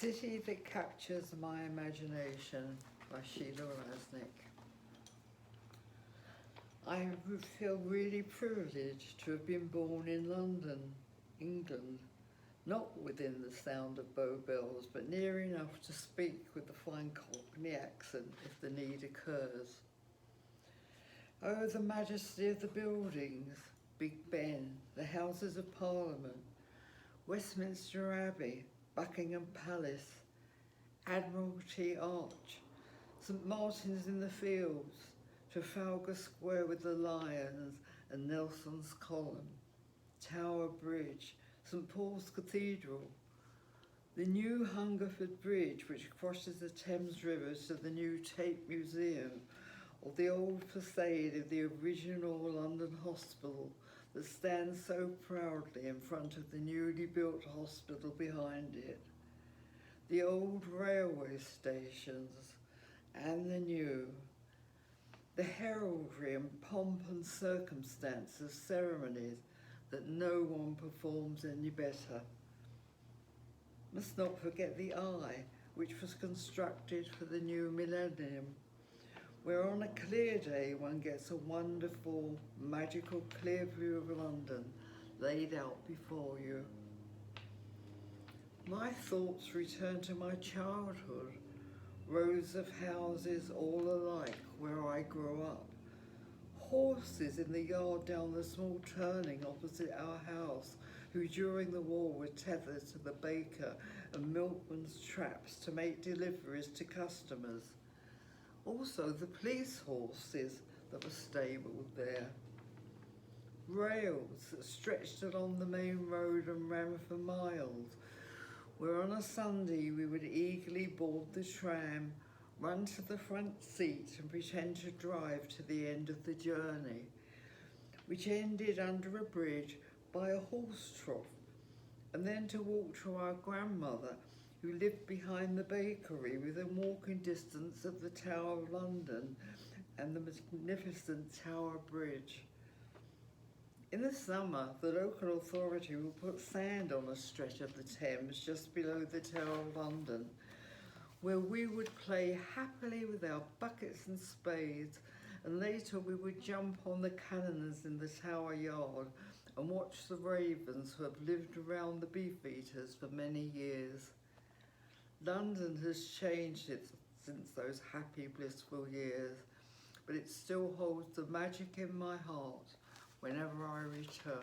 City That Captures My Imagination by Sheila Raznick. I feel really privileged to have been born in London, England, not within the sound of Bow Bells, but near enough to speak with the fine Cockney accent if the need occurs. Oh, the majesty of the buildings, Big Ben, the Houses of Parliament, Westminster Abbey, Buckingham Palace, Admiralty Arch, St Martin's in the Fields, Trafalgar Square with the Lions and Nelson's Column, Tower Bridge, St Paul's Cathedral, the new Hungerford Bridge which crosses the Thames River to the new Tate Museum, or the old facade of the original London Hospital that stands so proudly in front of the newly built hospital behind it, the old railway stations and the new, the heraldry and pomp and circumstance of ceremonies that no one performs any better. Must not forget the Eye, which was constructed for the new millennium, where on a clear day one gets a wonderful, magical clear view of London laid out before you. My thoughts return to my childhood, rows of houses all alike where I grew up, horses in the yard down the small turning opposite our house, who during the war were tethered to the baker and milkman's traps to make deliveries to customers. Also the police horses that were stabled there. Rails that stretched along the main road and ran for miles, where on a Sunday we would eagerly board the tram, run to the front seat and pretend to drive to the end of the journey, which ended under a bridge by a horse trough, and then to walk to our grandmother, who lived behind the bakery within walking distance of the Tower of London and the magnificent Tower Bridge. In the summer, the local authority would put sand on a stretch of the Thames just below the Tower of London, where we would play happily with our buckets and spades, and later we would jump on the cannons in the Tower Yard and watch the ravens who have lived around the beefeaters for many years. London has changed since those happy, blissful years, but it still holds the magic in my heart whenever I return.